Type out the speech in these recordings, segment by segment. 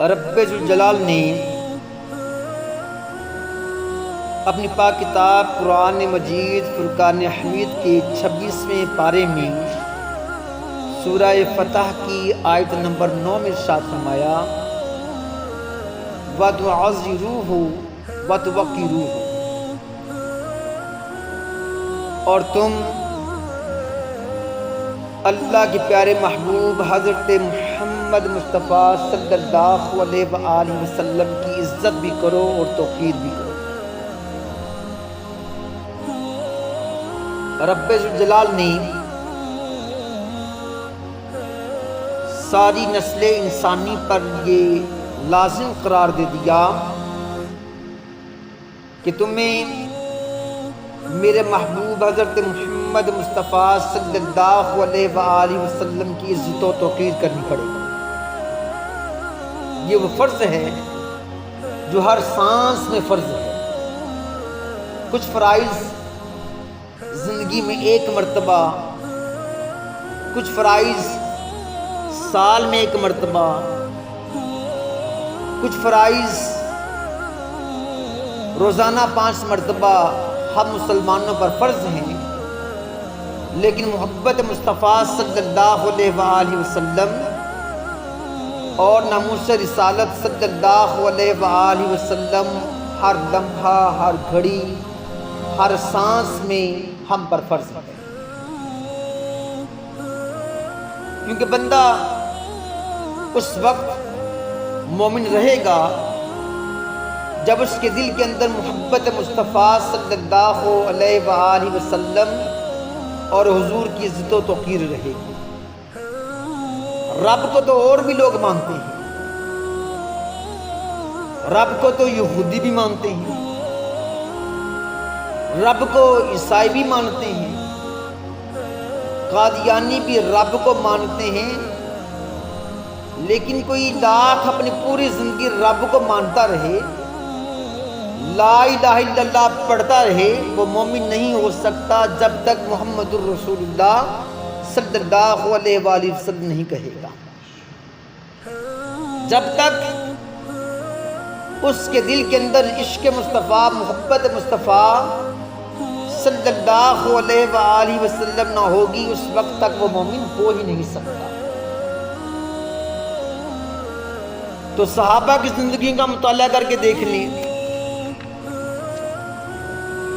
رب ذوالجلال نے اپنی پاک کتاب قرآن مجید فرقان حمید کے 26ویں پارے میں سورہ فتح کی آیت نمبر 9 میں ارشاد فرمایا وَتُعَزِّرُوهُ وَتُوَقِّرُوهُ، اور تم اللہ کے پیارے محبوب حضرت محمد مصطفیٰ صلی اللہ علیہ وآلہ وسلم کی عزت بھی کرو اور توقیر بھی کرو۔ رب ذوالجلال نے ساری نسل انسانی پر یہ لازم قرار دے دیا کہ تمہیں میرے محبوب حضرت محمد مصطفیٰ صلی اللہ علیہ وآلہ وسلم کی عزت و توقیر کرنی پڑے گی۔ یہ وہ فرض ہے جو ہر سانس میں فرض ہے۔ کچھ فرائض زندگی میں ایک مرتبہ، کچھ فرائض سال میں ایک مرتبہ، کچھ فرائض روزانہ 5 مرتبہ ہم مسلمانوں پر فرض ہیں، لیکن محبت مصطفیٰ صلی اللہ علیہ وآلہ وسلم اور ناموس رسالت صلی اللہ علیہ وآلہ وسلم ہر لمحہ، ہر گھڑی، ہر سانس میں ہم پر فرض ہے۔ کیونکہ بندہ اس وقت مومن رہے گا جب اس کے دل کے اندر محبت مصطفیٰ صلی اللہ علیہ وآلہ وسلم اور حضور کی عزت و توقیر رہے گی۔ رب کو تو اور بھی لوگ مانتے ہیں، رب کو تو یہودی بھی مانتے ہیں، رب کو عیسائی بھی مانتے ہیں، قادیانی بھی رب کو مانتے ہیں، لیکن کوئی لاکھ اپنی پوری زندگی رب کو مانتا رہے، لا الہ الا اللہ پڑھتا رہے، وہ مومن نہیں ہو سکتا جب تک محمد الرسول اللہ صلی اللہ علیہ وآلہ وسلم نہیں کہے گا۔ جب تک اس کے دل کے اندر عشق مصطفیٰ، محبت مصطفیٰ صلی اللہ علیہ وآلہ وسلم نہ ہوگی، اس وقت تک وہ مومن ہو ہی نہیں سکتا۔ تو صحابہ کی زندگی کا مطالعہ کر کے دیکھ لیں،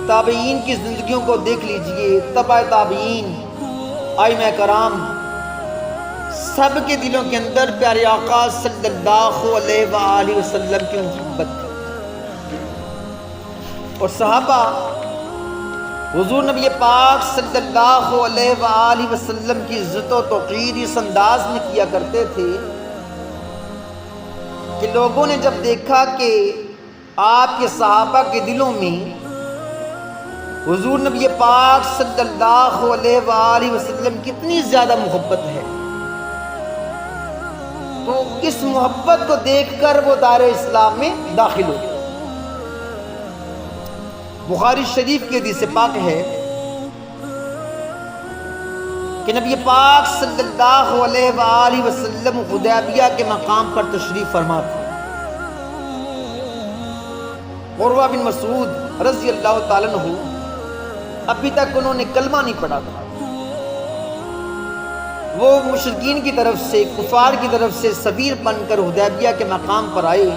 تابعین کی زندگیوں کو دیکھ لیجئے، تبع تابعین، ائمہ کرام، سب کے دلوں کے اندر پیارے آقا صلی اللہ علیہ وآلہ وسلم کی محبت تھی۔ اور صحابہ حضور نبی پاک صلی اللہ علیہ وآلہ وسلم کی عزت و توقیر اس انداز میں کیا کرتے تھے کہ لوگوں نے جب دیکھا کہ آپ کے صحابہ کے دلوں میں حضور نبی پاک صلی اللہ علیہ وآلہ وسلم کتنی زیادہ محبت ہے، تو اس محبت کو دیکھ کر وہ دائرہ اسلام میں داخل ہو گئے۔ بخاری شریف کی حدیث پاک ہے کہ نبی پاک صلی اللہ علیہ وآلہ وسلم حدیبیہ کے مقام پر تشریف فرما تھے۔ عروہ بن مسعود رضی اللہ تعالیٰ عنہ ابھی تک انہوں نے کلمہ نہیں پڑھا تھا، وہ مشرکین کی طرف سے، کفار کی طرف سے سفیر بن کر حدیبیہ کے مقام پر آئے۔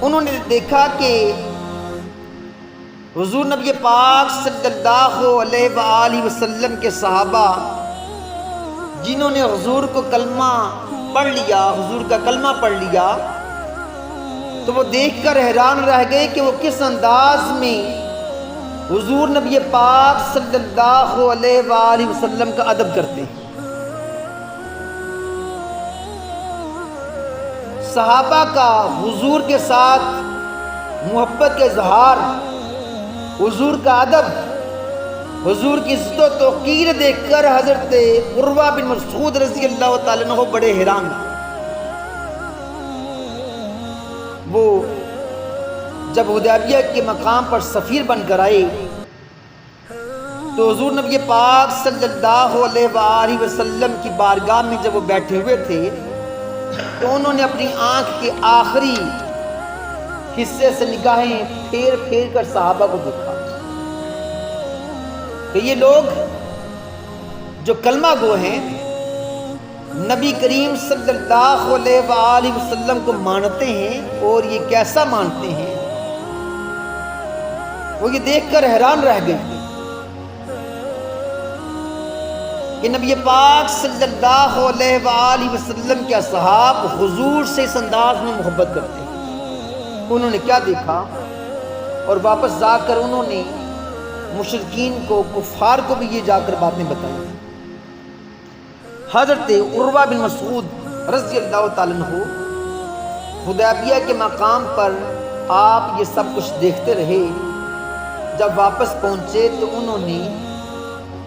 انہوں نے دیکھا کہ حضور نبی پاک صلی اللہ علیہ وآلہ وسلم کے صحابہ جنہوں نے حضور کو کلمہ پڑھ لیا، حضور کا کلمہ پڑھ لیا، تو وہ دیکھ کر حیران رہ گئے کہ وہ کس انداز میں حضور نبی پاک صلی اللہ علیہ وآلہ وسلم کا ادب کرتے ہیں۔ صحابہ کا حضور کے ساتھ محبت کے اظہار، حضور کا ادب، حضور کی عزت و توقیر دیکھ کر حضرت عروہ بن مسعود رضی اللہ تعالیٰ عنہ بڑے حیران ہوئے۔ وہ جب حدیبیہ کے مقام پر سفیر بن کر آئے تو حضور نبی پاک صلی اللہ علیہ وآلہ وسلم کی بارگاہ میں جب وہ بیٹھے ہوئے تھے تو انہوں نے اپنی آنکھ کے آخری حصے سے نگاہیں پھیر پھیر کر صحابہ کو دیکھا کہ یہ لوگ جو کلمہ گو ہیں، نبی کریم صلی اللہ علیہ وآلہ وسلم کو مانتے ہیں، اور یہ کیسا مانتے ہیں، وہ یہ دیکھ کر حیران رہ گئے کہ نبی پاک صلی اللہ علیہ وآلہ وسلم کے اصحاب حضور سے اس انداز میں محبت کرتے ہیں۔ انہوں نے کیا دیکھا، اور واپس جا کر انہوں نے مشرکین کو، کفار کو بھی یہ جا کر باتیں بتائیں۔ حضرت عروہ بن مسعود رضی اللہ تعالیٰ عنہ حدیبیہ کے مقام پر آپ یہ سب کچھ دیکھتے رہے۔ جب واپس پہنچے تو انہوں نے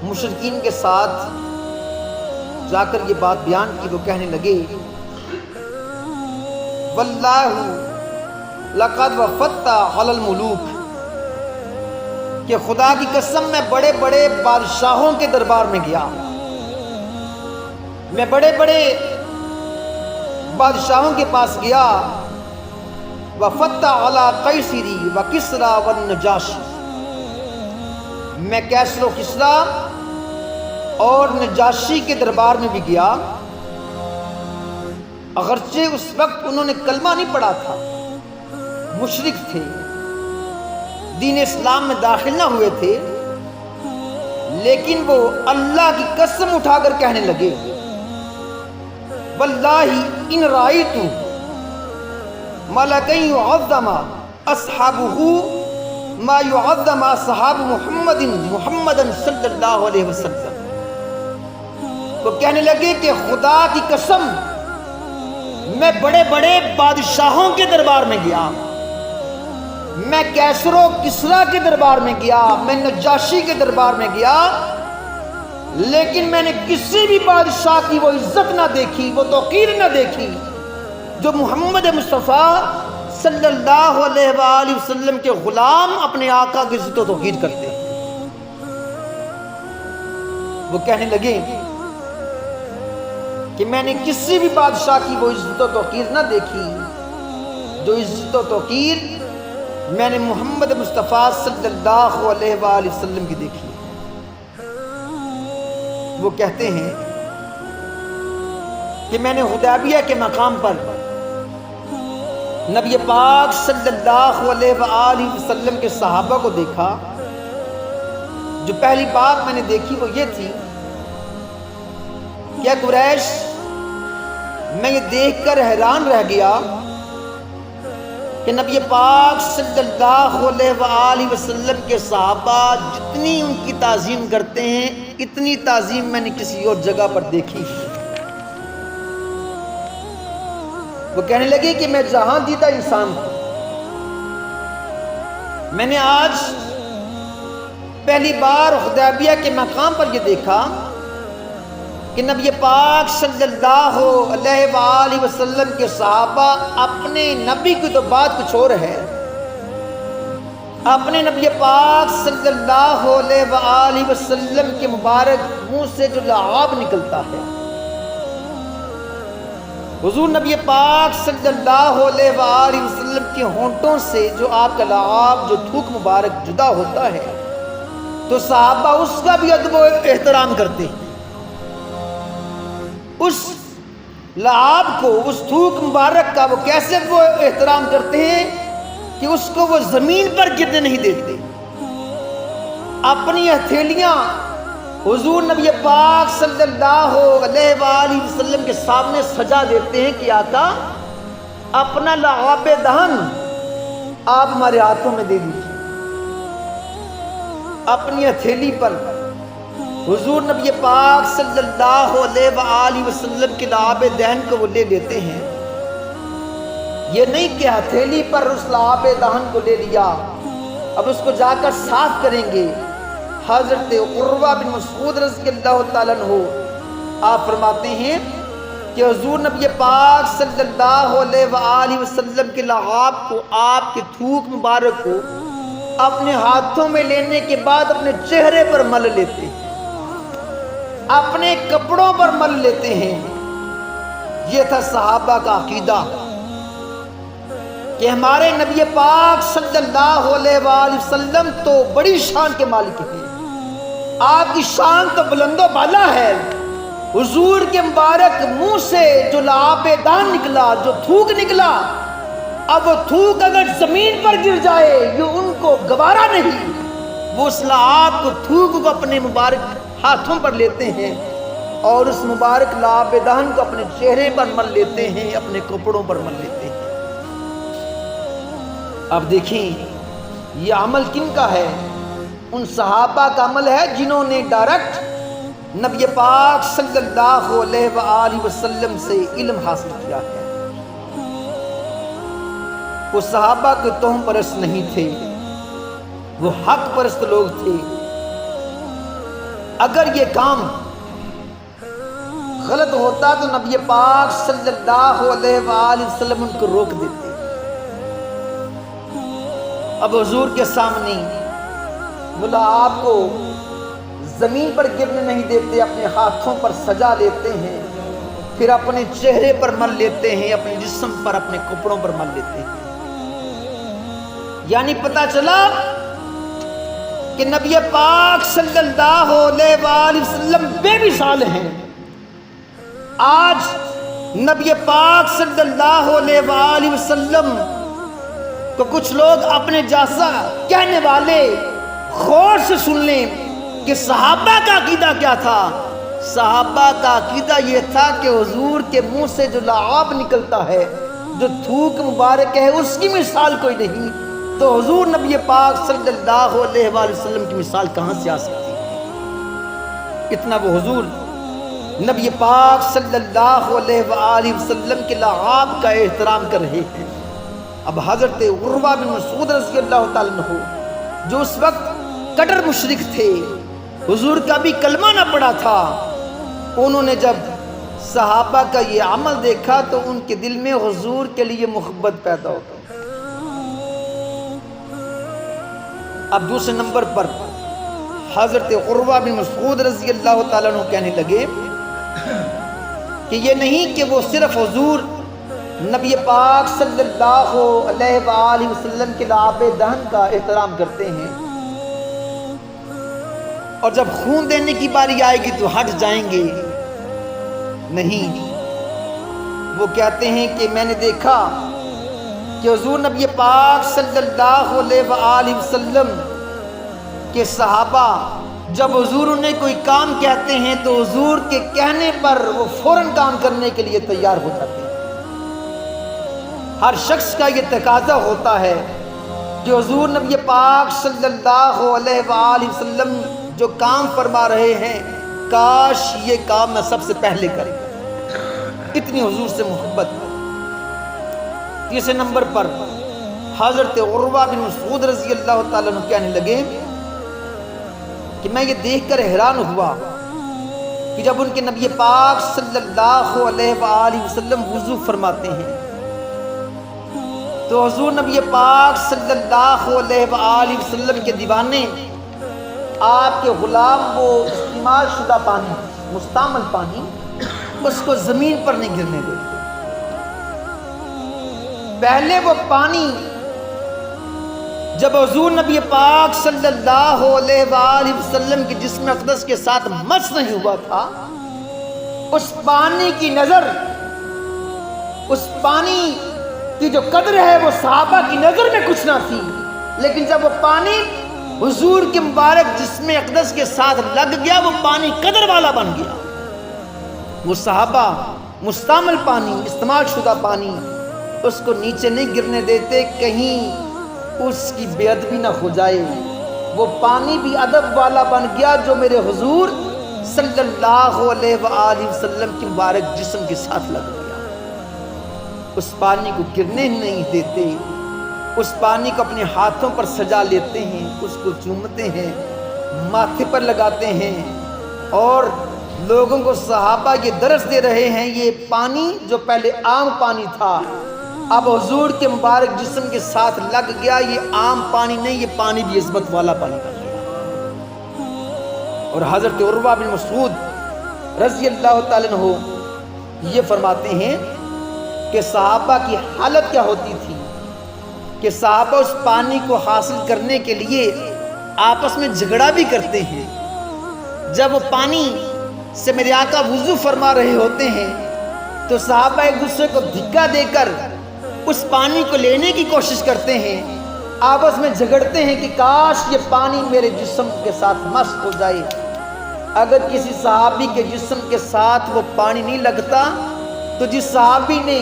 مشرکین کے ساتھ جا کر یہ بات بیان کی۔ وہ کہنے لگے واللہ لقد وفدت علی الملوک، کہ خدا کی قسم میں بڑے بڑے بادشاہوں کے دربار میں گیا، میں بڑے بڑے بادشاہوں کے پاس گیا۔ وفدت علی قیصر و کسریٰ و النجاشی، میں کیسر و کسریٰ اور نجاشی کے دربار میں بھی گیا۔ اگرچہ اس وقت انہوں نے کلمہ نہیں پڑھا تھا، مشرک تھے، دین اسلام میں داخل نہ ہوئے تھے، لیکن وہ اللہ کی قسم اٹھا کر کہنے لگے واللہ ان رأیت ملکا یعظم اصحابہ ما یعظم اصحاب محمد صلی اللہ علیہ وسلم۔ وہ کہنے لگے کہ خدا کی قسم میں بڑے بڑے بادشاہوں کے دربار میں گیا، میں کیسر و کسریٰ کے دربار میں گیا، میں نجاشی کے دربار میں گیا، لیکن میں نے کسی بھی بادشاہ کی وہ عزت نہ دیکھی، وہ توقیر نہ دیکھی جو محمد مصطفیٰ صلی اللہ علیہ وآلہ وسلم کے غلام اپنے آقا کی عزت و توقیر کرتے ہیں۔ وہ کہنے لگے کہ میں نے کسی بھی بادشاہ کی وہ عزت و توقیر نہ دیکھی جو عزت و توقیر میں نے محمد مصطفیٰ صلی اللہ علیہ وآلہ وسلم کی دیکھی۔ وہ کہتے ہیں کہ میں نے حدیبیہ کے مقام پر نبی پاک صلی اللہ علیہ وآلہ وسلم کے صحابہ کو دیکھا۔ جو پہلی بات میں نے دیکھی وہ یہ تھی کہ قریش، میں یہ دیکھ کر حیران رہ گیا کہ نبی پاک صلی اللہ علیہ وآلہ وسلم کے صحابہ جتنی ان کی تعظیم کرتے ہیں، اتنی تعظیم میں نے کسی اور جگہ پر دیکھی۔ وہ کہنے لگے کہ میں جہاں دیدہ انسان ہوں، میں نے آج پہلی بار حدیبیہ کے مقام پر یہ دیکھا کہ نبی پاک صلی اللہ علیہ وآلہ وسلم کے صحابہ، اپنے نبی کی تو بات کچھ اور ہے، اپنے نبی پاک صلی اللہ علیہ وآلہ وسلم کے مبارک منہ سے جو لعاب نکلتا ہے، حضور نبی پاک صلی اللہ علیہ وآلہ وسلم کے ہونٹوں سے جو آپ کا لعاب، جو تھوک مبارک جدا ہوتا ہے، تو صحابہ اس کا بھی ادب و احترام کرتے ہیں۔ اس لعاب کو، اس تھوک مبارک کا وہ کیسے وہ احترام کرتے ہیں کہ اس کو وہ زمین پر گرنے نہیں دیتے، اپنی ہتھیلیاں حضور نبی پاک صلی اللہ علیہ وآلہ وسلم کے سامنے سجا دیتے ہیں کہ آقا اپنا لعاب دہن آپ ہمارے ہاتھوں میں دے دیجیے۔ اپنی ہتھیلی پر حضور نبی پاک صلی اللہ علیہ وآلہ وسلم کے لعاب دہن کو وہ لے لیتے ہیں۔ یہ نہیں کہ ہتھیلی پر اس لعاب دہن کو لے لیا، اب اس کو جا کر صاف کریں گے۔ حضرت عروہ بن مسعود رضی اللہ تعالیٰ عنہ آپ فرماتے ہیں کہ حضور نبی پاک صلی اللہ علیہ وآلہ وسلم کے لعاب کو، آپ کے تھوک مبارک کو اپنے ہاتھوں میں لینے کے بعد اپنے چہرے پر مل لیتے ہیں، اپنے کپڑوں پر مل لیتے ہیں۔ یہ تھا صحابہ کا عقیدہ کہ ہمارے نبی پاک صلی اللہ علیہ وآلہ وسلم تو بڑی شان کے مالک ہیں، آپ کی شان تو بلند و بالا ہے۔ حضور کے مبارک منہ سے جو لعاب دان نکلا، جو تھوک نکلا، اب وہ تھوک اگر زمین پر گر جائے یہ ان کو گوارا نہیں، وہ اس لعاب کو تھوک کو اپنے مبارک ہاتھوں پر لیتے ہیں اور اس مبارک لعاب دان کو اپنے چہرے پر مل لیتے ہیں، اپنے کپڑوں پر مل لیتے ہیں۔ اب دیکھیں یہ عمل کن کا ہے؟ ان صحابہ کا عمل ہے جنہوں نے ڈائریکٹ نبی پاک صلی اللہ علیہ وآلہ وسلم سے علم حاصل کیا ہے۔ وہ صحابہ کے توہم پرست نہیں تھے، وہ حق پرست لوگ تھے۔ اگر یہ کام غلط ہوتا تو نبی پاک صلی اللہ علیہ وآلہ وسلم ان کو روک دیتے۔ اب حضور کے سامنے ملا آپ کو زمین پر گرنے نہیں دیتے، اپنے ہاتھوں پر سجا لیتے ہیں، پھر اپنے چہرے پر مل لیتے ہیں، اپنے جسم پر، اپنے کپڑوں پر مل لیتے ہیں۔ یعنی پتہ چلا کہ نبی پاک صلی اللہ علیہ وآلہ وسلم بے مثال ہیں۔ آج نبی پاک صلی اللہ علیہ وآلہ وسلم کو کچھ لوگ اپنے جیسا کہنے والے غور سے سن لیں کہ صحابہ کا عقیدہ کیا تھا۔ صحابہ کا عقیدہ یہ تھا کہ حضور کے منہ سے جو لعاب نکلتا ہے، جو تھوک مبارک ہے، اس کی مثال کوئی نہیں، تو حضور نبی پاک صلی اللہ علیہ وآلہ وسلم کی مثال کہاں سے آ سکتی ہے؟ اتنا وہ حضور نبی پاک صلی اللہ علیہ وآلہ وسلم کے لعاب کا احترام کر رہے ہیں۔ اب حضرت عروہ بن مسعود رضی اللہ تعالیٰ عنہ جو اس وقت کٹر مشرک تھے، حضور کا بھی کلمہ نہ پڑا تھا، انہوں نے جب صحابہ کا یہ عمل دیکھا تو ان کے دل میں حضور کے لیے محبت پیدا ہو گئی۔ اب دوسرے نمبر پر حضرت عروہ بن مسعود رضی اللہ تعالیٰ عنہ کہنے لگے کہ یہ نہیں کہ وہ صرف حضور نبی پاک صلی اللہ علیہ وآلہ وسلم کے لعاب دہن کا احترام کرتے ہیں اور جب خون دینے کی باری آئے گی تو ہٹ جائیں گے، نہیں، وہ کہتے ہیں کہ میں نے دیکھا کہ حضور نبی پاک صلی اللہ علیہ وآلہ وسلم کے صحابہ جب حضور انہیں کوئی کام کہتے ہیں تو حضور کے کہنے پر وہ فوراً کام کرنے کے لیے تیار ہو جاتے ہیں۔ ہر شخص کا یہ تقاضا ہوتا ہے کہ حضور نبی پاک صلی اللہ علیہ وآلہ وسلم جو کام فرما رہے ہیں، کاش یہ کام میں سب سے پہلے کریں، اتنی حضور سے محبت۔ تیسرے نمبر پر حضرت عروہ بن مسعود رضی اللہ تعالیٰ عنہ کہنے لگے کہ میں یہ دیکھ کر حیران ہوا کہ جب ان کے نبی پاک صلی اللہ علیہ وآلہ وسلم وضو فرماتے ہیں تو حضور نبی پاک صلی اللہ علیہ وآلہ وسلم کے دیوانے، آپ کے غلام، وہ استعمال شدہ پانی، مستعمل پانی، اس کو زمین پر نہیں گرنے دیتے۔ پہلے وہ پانی جب حضور نبی پاک صلی اللہ علیہ وآلہ وسلم کے جسم اقدس کے ساتھ مس نہیں ہوا تھا، اس پانی کی نظر، اس پانی کی جو قدر ہے وہ صحابہ کی نظر میں کچھ نہ تھی، لیکن جب وہ پانی حضور کے مبارک جسم اقدس کے ساتھ لگ گیا وہ پانی قدر والا بن گیا۔ وہ صحابہ مستعمل پانی، استعمال شدہ پانی، اس کو نیچے نہیں گرنے دیتے کہیں اس کی بے ادبی نہ ہو جائے۔ وہ پانی بھی ادب والا بن گیا جو میرے حضور صلی اللہ علیہ وآلہ وسلم کے مبارک جسم کے ساتھ لگ گیا۔ اس پانی کو گرنے نہیں دیتے، اس پانی کو اپنے ہاتھوں پر سجا لیتے ہیں، اس کو چومتے ہیں، ماتھے پر لگاتے ہیں، اور لوگوں کو صحابہ یہ درس دے رہے ہیں یہ پانی جو پہلے عام پانی تھا اب حضور کے مبارک جسم کے ساتھ لگ گیا، یہ عام پانی نہیں، یہ پانی بھی عظمت والا پانی بن گیا۔ اور حضرت عروہ بن مسعود رضی اللہ تعالیٰ عنہ یہ فرماتے ہیں کہ صحابہ کی حالت کیا ہوتی تھی کہ صحابہ اس پانی کو حاصل کرنے کے لیے آپس میں جھگڑا بھی کرتے ہیں۔ جب وہ پانی سے میرے آقا وضو فرما رہے ہوتے ہیں تو صحابہ ایک دوسرے کو دھکا دے کر اس پانی کو لینے کی کوشش کرتے ہیں، آپس میں جھگڑتے ہیں کہ کاش یہ پانی میرے جسم کے ساتھ مست ہو جائے۔ اگر کسی صحابی کے جسم کے ساتھ وہ پانی نہیں لگتا تو جس صحابی نے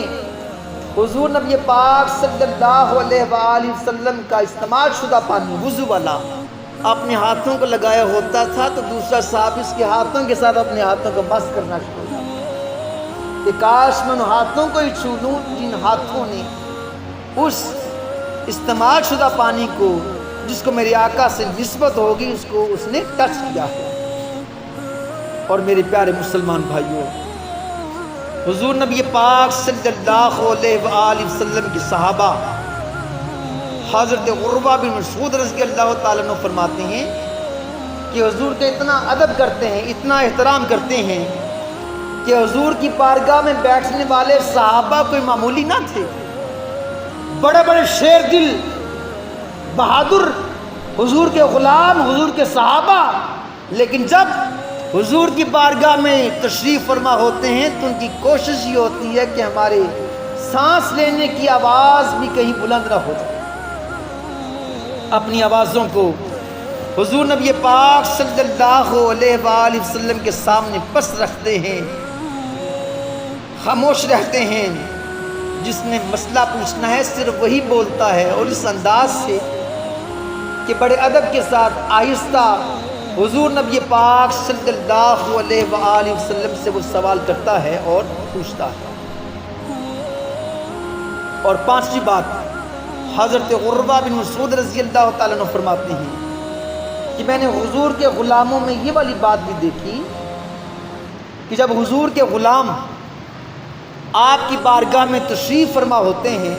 حضور نبی پاک صلی اللہ علیہ وآلہ وسلم کا استعمال شدہ پانی وضو والا اپنے ہاتھوں کو لگایا ہوتا تھا تو دوسرا صحابی اس کے ہاتھوں کے ساتھ اپنے ہاتھوں کو مس کرنا شروع ہو جاتا کہ کاش میں ان ہاتھوں کو ہی چھو لوں جن ہاتھوں نے اس استعمال شدہ پانی کو جس کو میرے آقا سے نسبت ہوگی اس نے ٹچ کیا ہے۔ اور میرے پیارے مسلمان بھائیوں، حضور نبی پاک صلی اللہ علیہ وآلہ وسلم کی صحابہ حضرت عروہ بن مسعود رضی اللہ تعالیٰ عنہ فرماتے ہیں کہ حضور کا اتنا ادب کرتے ہیں، اتنا احترام کرتے ہیں کہ حضور کی بارگاہ میں بیٹھنے والے صحابہ کوئی معمولی نہ تھے، بڑے بڑے شیر دل بہادر حضور کے غلام، حضور کے صحابہ، لیکن جب حضور کی بارگاہ میں تشریف فرما ہوتے ہیں تو ان کی کوشش یہ ہوتی ہے کہ ہمارے سانس لینے کی آواز بھی کہیں بلند نہ ہو جائے۔ اپنی آوازوں کو حضور نبی پاک صلی اللہ علیہ وآلہ وسلم کے سامنے پس رکھتے ہیں، خاموش رہتے ہیں۔ جس نے مسئلہ پوچھنا ہے صرف وہی بولتا ہے، اور اس انداز سے کہ بڑے ادب کے ساتھ آہستہ حضور نبی پاک صلی اللہ علیہ وآلہ وسلم سے وہ سوال کرتا ہے اور پوچھتا ہے۔ اور پانچویں بات، حضرت عروہ بن مسعود رضی اللہ تعالیٰ عنہ فرماتے ہیں کہ میں نے حضور کے غلاموں میں یہ والی بات بھی دیکھی کہ جب حضور کے غلام آپ کی بارگاہ میں تشریف فرما ہوتے ہیں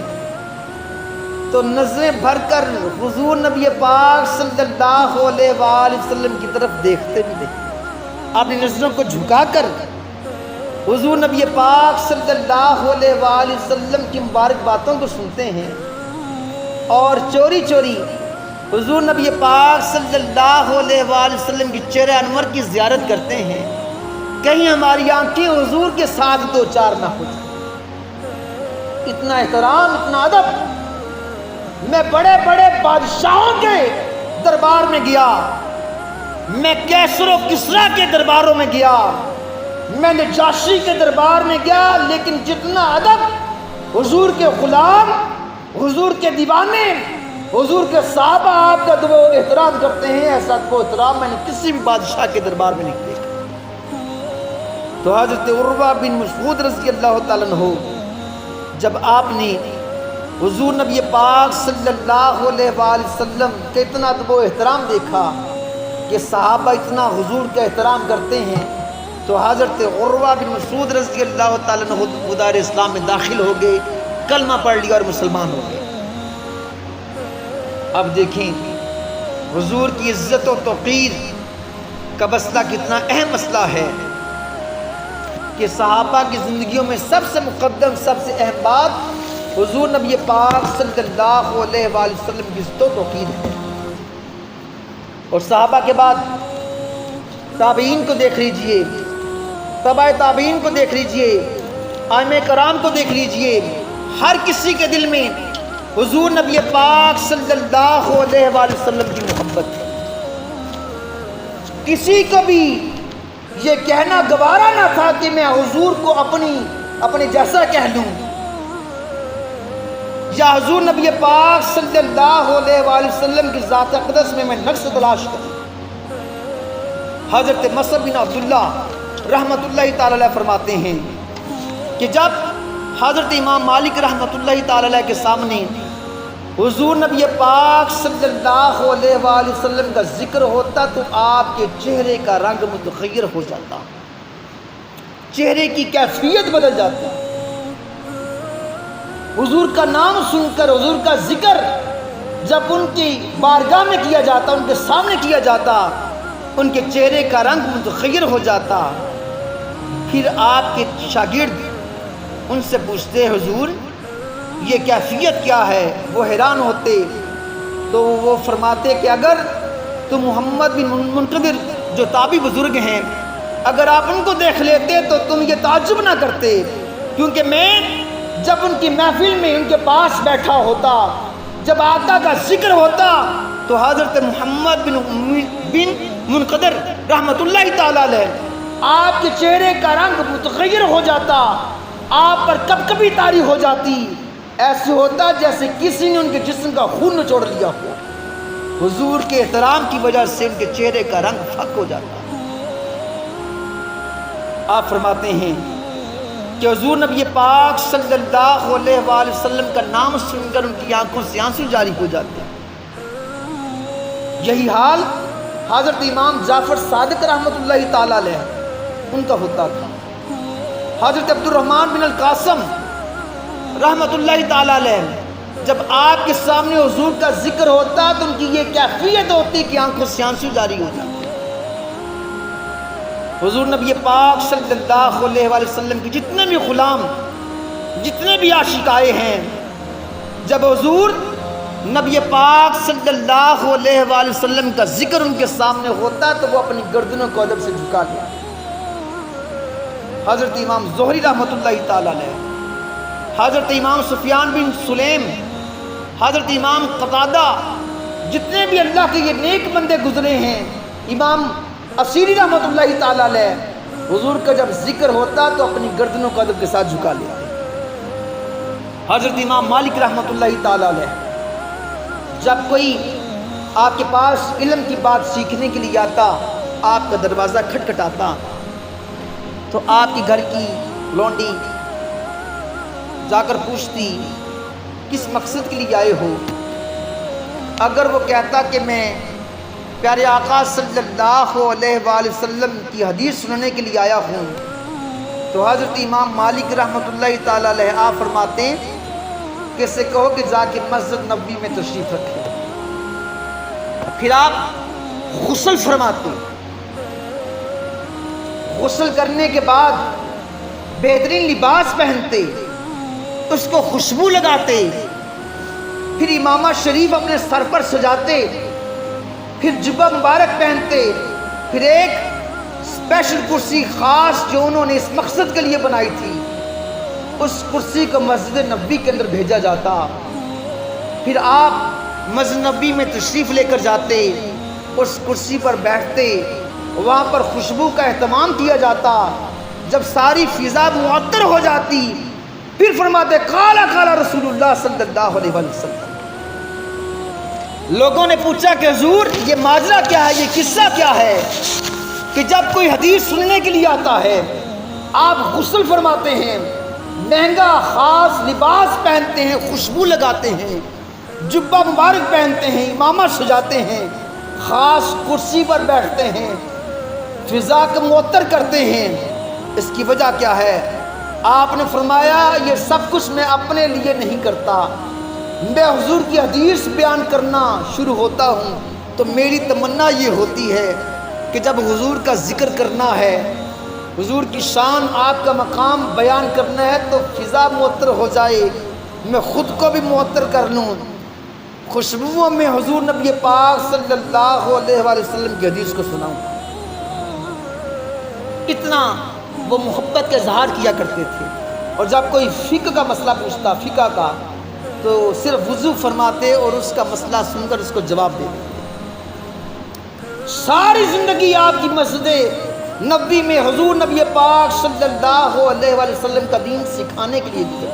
تو نظریں بھر کر حضور نبی پاک صلی اللہ علیہ وآلہ وسلم کی طرف دیکھتے بھی نہیں، اپنی نظروں کو جھکا کر حضور نبی پاک صلی اللہ علیہ وآلہ وسلم کی مبارک باتوں کو سنتے ہیں، اور چوری چوری حضور نبی پاک صلی اللہ علیہ وآلہ وسلم کی چہرہ انور کی زیارت کرتے ہیں، کہیں ہماری آنکھیں حضور کے ساتھ دو چار نہ ہو جائیں۔ اتنا احترام، اتنا ادب۔ میں بڑے بڑے بادشاہوں کے دربار میں گیا، میں کیسر و کسریٰ کے درباروں میں گیا، میں نجاشی کے دربار میں گیا، لیکن جتنا ادب حضور کے غلام، حضور کے دیوانے، حضور کے صحابہ آپ کا وہ احترام کرتے ہیں، ایسا کو احترام میں نے کسی بھی بادشاہ کے دربار میں نہیں دیکھا۔ تو حضرت عروہ بن مسعود رضی اللہ تعالیٰ عنہ جب آپ نے حضور نبی پاک صلی اللہ علیہ وآلہ وسلم کا اتنا تو وہ احترام دیکھا کہ صحابہ اتنا حضور کا احترام کرتے ہیں، تو حضرت عروہ بن مسعود رضی اللہ تعالیٰ عنہ دار اسلام میں داخل ہو گئے، کلمہ پڑھ لیا اور مسلمان ہو گئے۔ اب دیکھیں حضور کی عزت و توقیر کا مسئلہ کتنا اہم مسئلہ ہے کہ صحابہ کی زندگیوں میں سب سے مقدم، سب سے اہم بات حضور نبی پاک صلی اللہ علیہ وآلہ وسلم کی عزت و توقیر ہے۔ اور صحابہ کے بعد تابعین کو دیکھ لیجئے، تبع تابعین کو دیکھ لیجئے، ائمہ کرام کو دیکھ لیجئے، ہر کسی کے دل میں حضور نبی پاک صلی اللہ علیہ وآلہ وسلم کی محبت ہے۔ کسی کو بھی یہ کہنا گوارا نہ تھا کہ میں حضور کو اپنے جیسا کہہ لوں، یا حضور نبی پاک صلی اللہ علیہ وآلہ وسلم کی ذات اقدس میں نقص تلاش کروں۔ حضرت مصعب بن عبداللہ رحمۃ اللہ تعالی علیہ فرماتے ہیں کہ جب حضرت امام مالک رحمۃ اللہ تعالی علیہ کے سامنے حضور نبی پاک صلی اللہ علیہ وآلہ وسلم کا ذکر ہوتا تو آپ کے چہرے کا رنگ متغیر ہو جاتا، چہرے کی کیفیت بدل جاتی۔ حضور کا نام سن کر، حضور کا ذکر جب ان کی بارگاہ میں کیا جاتا، ان کے سامنے کیا جاتا، ان کے چہرے کا رنگ متغیر ہو جاتا۔ پھر آپ کے شاگرد ان سے پوچھتے حضور یہ کیفیت کیا ہے، وہ حیران ہوتے، تو وہ فرماتے کہ اگر تو محمد بن منقدر جو تابعی بزرگ ہیں اگر آپ ان کو دیکھ لیتے تو تم یہ تعجب نہ کرتے، کیونکہ میں جب ان کی محفل میں ان کے پاس بیٹھا ہوتا، جب آقا کا ذکر ہوتا تو حضرت محمد بن منقدر رحمت اللہ تعالیٰ علیہ آپ کے چہرے کا رنگ متغیر ہو جاتا، آپ پر کپکپی طاری ہو جاتی، ایسے ہوتا جیسے کسی نے ان کے جسم کا خون نچوڑ لیا ہو۔ حضور کے احترام کی وجہ سے ان کے چہرے کا رنگ پھک ہو جاتا۔ آپ فرماتے ہیں کہ حضور نبی پاک صلی اللہ علیہ وآلہ وسلم کا نام سن کر ان کی آنکھوں سے آنسو جاری ہو جاتے ہیں۔ یہی حال حضرت امام جعفر صادق رحمت اللہ تعالیٰ علیہ ان کا ہوتا تھا۔ حضرت عبد الرحمن بن القاسم رحمت اللہ تعالیٰ علیہ جب آپ کے سامنے حضور کا ذکر ہوتا تو ان کی یہ کیفیت ہوتی کہ آنکھوں سے آنسو جاری ہو جاتے۔ حضور نبی پاک صلی اللہ علیہ وآلہ وسلم کے جتنے بھی غلام، جتنے بھی عاشق آئے ہیں، جب حضور نبی پاک صلی اللہ علیہ وآلہ وسلم کا ذکر ان کے سامنے ہوتا تو وہ اپنی گردنوں کو ادب سے جھکا لیا۔ حضرت امام زہری رحمت اللہ تعالیٰ علیہ، حضرت امام سفیان بن سلیم، حضرت امام قتادہ، جتنے بھی اللہ کے یہ نیک بندے گزرے ہیں، امام اسیری رحمت اللہ تعالیٰ علیہ، حضور کا جب ذکر ہوتا تو اپنی گردنوں کو ادب کے ساتھ جھکا لیتے۔ حضرت امام مالک رحمت اللہ تعالیٰ علیہ جب کوئی آپ کے پاس علم کی بات سیکھنے کے لیے آتا، آپ کا دروازہ کھٹکھٹاتا تو آپ کی گھر کی لونڈی جا کر پوچھتی کس مقصد کے لیے آئے ہو؟ اگر وہ کہتا کہ میں پیارے آقا صلی اللہ علیہ وآلہ وسلم کی حدیث سننے کے لیے آیا ہوں، تو حضرت امام مالک رحمت اللہ تعالیٰ علیہ آپ فرماتے ہیں کہ اسے کہو کہ جا کے مسجد نبوی میں تشریف رکھے۔ پھر آپ غسل فرماتے، غسل کرنے کے بعد بہترین لباس پہنتے، اس کو خوشبو لگاتے، پھر امامہ شریف اپنے سر پر سجاتے، پھر جبہ مبارک پہنتے، پھر ایک اسپیشل کرسی خاص جو انہوں نے اس مقصد کے لیے بنائی تھی، اس کرسی کو مسجد نبوی کے اندر بھیجا جاتا۔ پھر آپ مسجد نبوی میں تشریف لے کر جاتے، اس کرسی پر بیٹھتے، وہاں پر خوشبو کا اہتمام کیا جاتا۔ جب ساری فضا معطر ہو جاتی پھر فرماتے قالا قالا رسول اللہ صلی اللہ علیہ وسلم۔ لوگوں نے پوچھا کہ حضور یہ ماجرا کیا ہے، یہ قصہ کیا ہے کہ جب کوئی حدیث سننے کے لیے آتا ہے آپ غسل فرماتے ہیں، مہنگا خاص لباس پہنتے ہیں، خوشبو لگاتے ہیں، جبہ مبارک پہنتے ہیں، امامہ سجاتے ہیں، خاص کرسی پر بیٹھتے ہیں، فضا کو معطر کرتے ہیں، اس کی وجہ کیا ہے؟ آپ نے فرمایا یہ سب کچھ میں اپنے لیے نہیں کرتا، میں حضور کی حدیث بیان کرنا شروع ہوتا ہوں تو میری تمنا یہ ہوتی ہے کہ جب حضور کا ذکر کرنا ہے، حضور کی شان، آپ کا مقام بیان کرنا ہے تو فضا معطر ہو جائے، میں خود کو بھی معطر کر لوں، خوشبوؤں میں حضور نبی پاک صلی اللہ علیہ وآلہ وسلم کی حدیث کو سناؤں۔ اتنا وہ محبت کا اظہار کیا کرتے تھے۔ اور جب کوئی فقہ کا مسئلہ پوچھتا، فقہ کا، تو صرف وضو فرماتے اور اس کا مسئلہ سن کر اس کو جواب دیتے۔ ساری زندگی آپ کی مسجد نبوی میں حضور نبی پاک صلی اللہ علیہ وآلہ وسلم کا دین سکھانے کے لیے گزرے۔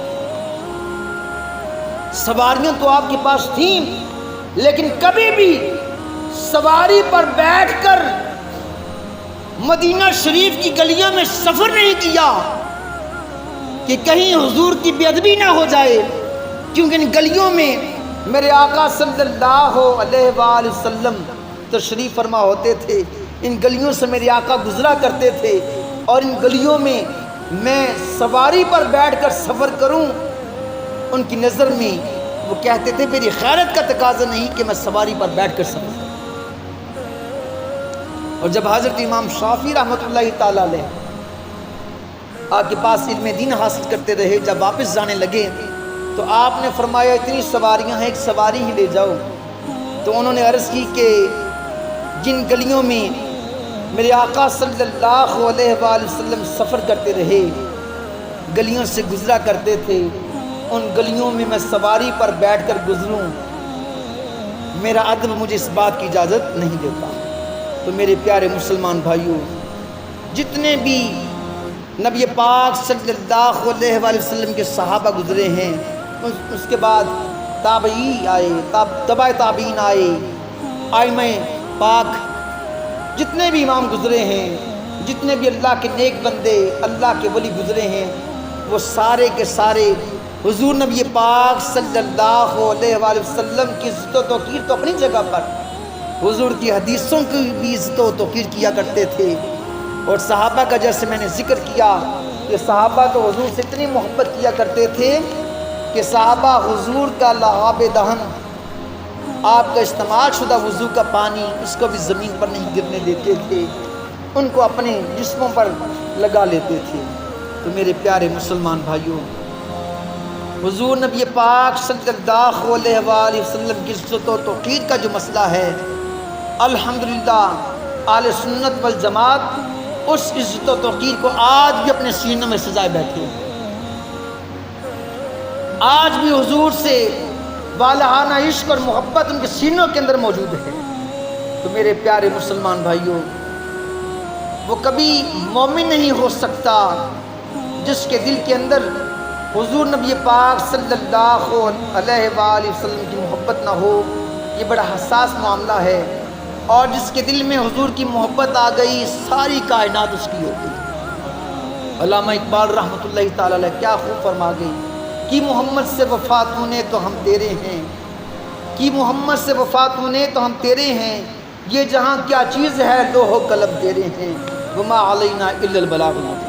سواریاں تو آپ کے پاس تھیں، لیکن کبھی بھی سواری پر بیٹھ کر مدینہ شریف کی گلیوں میں سفر نہیں کیا کہ کہیں حضور کی بے ادبی نہ ہو جائے، کیونکہ ان گلیوں میں میرے آقا صلی اللہ علیہ وآلہ وسلم تشریف فرما ہوتے تھے، ان گلیوں سے میرے آقا گزرا کرتے تھے، اور ان گلیوں میں میں سواری پر بیٹھ کر سفر کروں، ان کی نظر میں وہ کہتے تھے میری خیرت کا تقاضا نہیں کہ میں سواری پر بیٹھ کر سفر کروں۔ اور جب حضرت امام شافعی رحمۃ اللہ تعالیٰ علیہ آپ کے پاس علم دین حاصل کرتے رہے. جب واپس جانے لگے تو آپ نے فرمایا اتنی سواریاں ہیں ایک سواری ہی لے جاؤ. تو انہوں نے عرض کی کہ جن گلیوں میں میرے آقا صلی اللہ علیہ وآلہ وسلم سفر کرتے رہے، گلیوں سے گزرا کرتے تھے، ان گلیوں میں میں سواری پر بیٹھ کر گزروں، میرا ادب مجھے اس بات کی اجازت نہیں دیتا. تو میرے پیارے مسلمان بھائیوں، جتنے بھی نبی پاک صلی اللہ علیہ وآلہ وسلم کے صحابہ گزرے ہیں، اس کے بعد تابعی آئے، تبع تابعین آئے، ائمہ پاک، جتنے بھی امام گزرے ہیں، جتنے بھی اللہ کے نیک بندے، اللہ کے ولی گزرے ہیں، وہ سارے کے سارے حضور نبی پاک صلی اللہ علیہ وآلہ وسلم کی عزت و توقیر تو اپنی جگہ پر، حضور کی حدیثوں کی بھی عزت و توقیر کیا کرتے تھے. اور صحابہ کا جیسے میں نے ذکر کیا کہ صحابہ تو حضور سے اتنی محبت کیا کرتے تھے کہ صحابہ حضور کا لعاب دہن، آپ کا استعمال شدہ وضو کا پانی، اس کو بھی زمین پر نہیں گرنے دیتے تھے، ان کو اپنے جسموں پر لگا لیتے تھے. تو میرے پیارے مسلمان بھائیوں، حضور نبی پاک صلی اللہ علیہ وآلہ وسلم کی عزت و توقیر کا جو مسئلہ ہے، الحمدللہ اہل سنت والجماعت اس عزت و توقیر کو آج بھی اپنے سینوں میں سجائے بیٹھے ہیں. آج بھی حضور سے والہانہ عشق اور محبت ان کے سینوں کے اندر موجود ہے. تو میرے پیارے مسلمان بھائیوں، وہ کبھی مومن نہیں ہو سکتا جس کے دل کے اندر حضور نبی پاک صلی اللہ علیہ وآلہ وسلم کی محبت نہ ہو. یہ بڑا حساس معاملہ ہے، اور جس کے دل میں حضور کی محبت آ گئی، ساری کائنات اس کی ہو گئی. علامہ اقبال رحمۃ اللہ تعالی علیہ کیا خوب فرما گئی کہ محمد سے وفا تو نے تو ہم تیرے ہیں، کہ محمد سے وفا تو نے تو ہم تیرے ہیں، یہ جہاں کیا چیز ہے لوح و قلم تیرے ہیں، وما علینا الا البلاغ المبین.